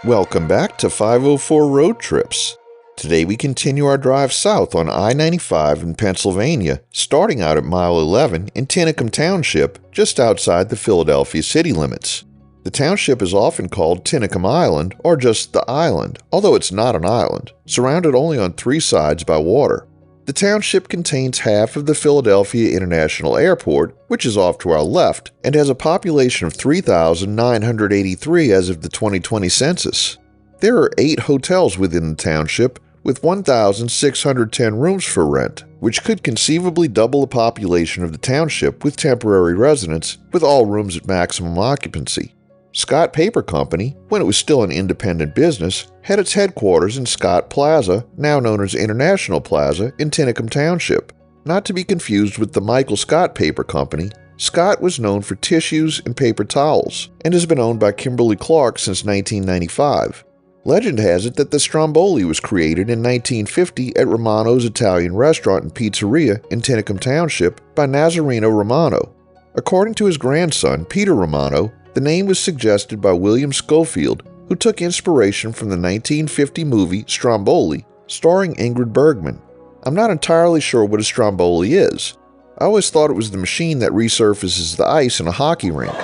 Welcome back to 504 Road Trips. Today we continue our drive south on I-95 in Pennsylvania, starting out at mile 11 in Tinicum Township, just outside the Philadelphia city limits. The township is often called Tinicum Island or just the island, although it's not an island, surrounded only on 3 sides by water. The township contains half of the Philadelphia International Airport, which is off to our left, and has a population of 3,983 as of the 2020 census. There are 8 hotels within the township, with 1,610 rooms for rent, which could conceivably double the population of the township with temporary residents, with all rooms at maximum occupancy. Scott Paper Company, when it was still an independent business, had its headquarters in Scott Plaza, now known as International Plaza, in Tinicum Township. Not to be confused with the Michael Scott Paper Company, Scott was known for tissues and paper towels, and has been owned by Kimberly-Clark since 1995. Legend has it that the Stromboli was created in 1950 at Romano's Italian Restaurant and Pizzeria in Tinicum Township by Nazareno Romano. According to his grandson, Peter Romano, the name was suggested by William Schofield, who took inspiration from the 1950 movie Stromboli, starring Ingrid Bergman. I'm not entirely sure what a Stromboli is. I always thought it was the machine that resurfaces the ice in a hockey rink.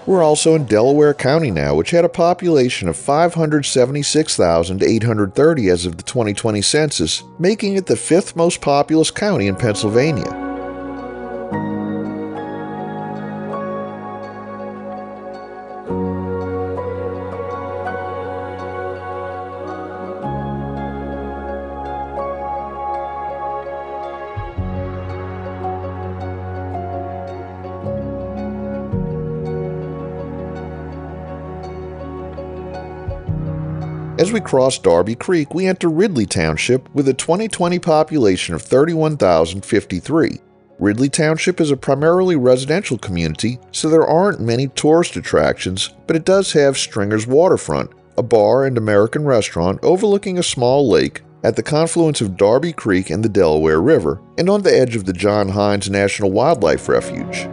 We're also in Delaware County now, which had a population of 576,830 as of the 2020 census, making it the 5th most populous county in Pennsylvania. As we cross Darby Creek, we enter Ridley Township with a 2020 population of 31,053. Ridley Township is a primarily residential community, so there aren't many tourist attractions, but it does have Stringer's Waterfront, a bar and American restaurant overlooking a small lake at the confluence of Darby Creek and the Delaware River, and on the edge of the John Hines National Wildlife Refuge.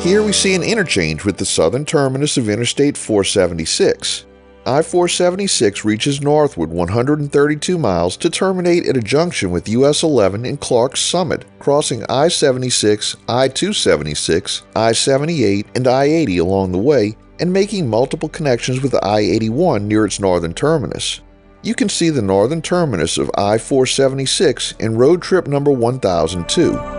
Here we see an interchange with the southern terminus of Interstate 476. I-476 reaches northward 132 miles to terminate at a junction with US 11 in Clark's Summit, crossing I-76, I-276, I-78, and I-80 along the way, and making multiple connections with I-81 near its northern terminus. You can see the northern terminus of I-476 in road trip number 1002.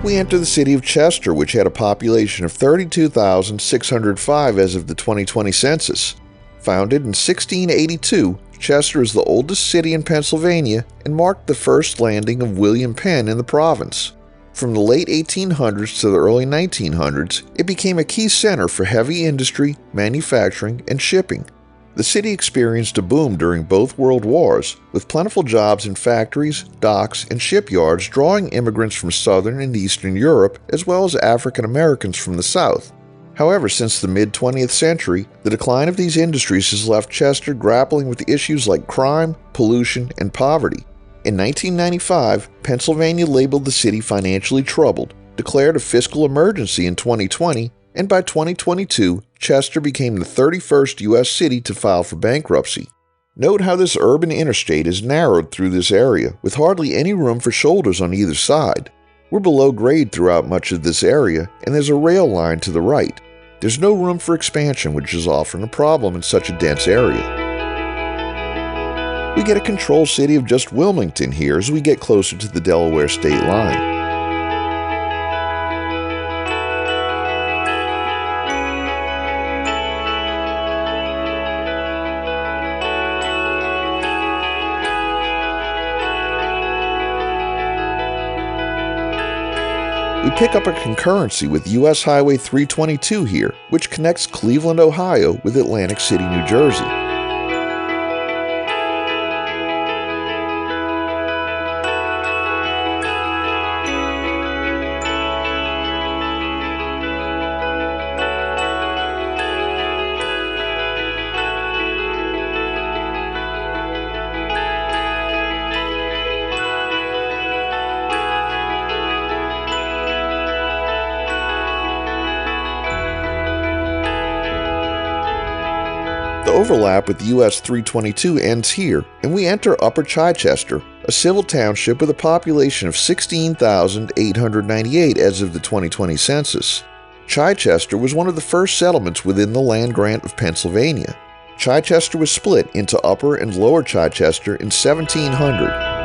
We enter the city of Chester, which had a population of 32,605 as of the 2020 census. Founded in 1682, Chester is the oldest city in Pennsylvania and marked the first landing of William Penn in the province. From the late 1800s to the early 1900s, it became a key center for heavy industry, manufacturing, and shipping. The city experienced a boom during both World Wars, with plentiful jobs in factories, docks, and shipyards drawing immigrants from Southern and Eastern Europe as well as African Americans from the South. However, since the mid-20th century, the decline of these industries has left Chester grappling with issues like crime, pollution, and poverty. In 1995, Pennsylvania labeled the city financially troubled, declared a fiscal emergency in 2020, and by 2022, Chester became the 31st U.S. city to file for bankruptcy. Note how this urban interstate is narrowed through this area, with hardly any room for shoulders on either side. We're below grade throughout much of this area, and there's a rail line to the right. There's no room for expansion, which is often a problem in such a dense area. We get a control city of just Wilmington here as we get closer to the Delaware state line. We pick up a concurrency with US Highway 322 here, which connects Cleveland, Ohio with Atlantic City, New Jersey. The overlap with US 322 ends here, and we enter Upper Chichester, a civil township with a population of 16,898 as of the 2020 census. Chichester was one of the first settlements within the land grant of Pennsylvania. Chichester was split into Upper and Lower Chichester in 1700.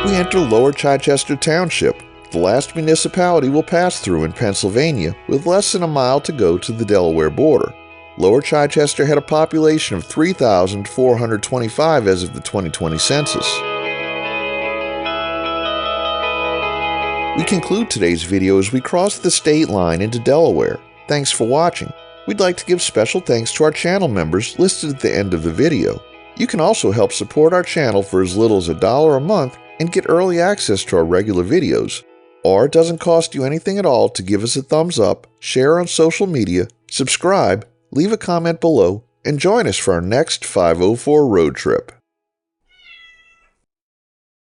We enter Lower Chichester Township, the last municipality we'll pass through in Pennsylvania, with less than a mile to go to the Delaware border. Lower Chichester had a population of 3,425 as of the 2020 census. We conclude today's video as we cross the state line into Delaware. Thanks for watching. We'd like to give special thanks to our channel members listed at the end of the video. You can also help support our channel for as little as $1 a month and get early access to our regular videos. Or it doesn't cost you anything at all to give us a thumbs up, share on social media, subscribe, leave a comment below, and join us for our next 504 road trip.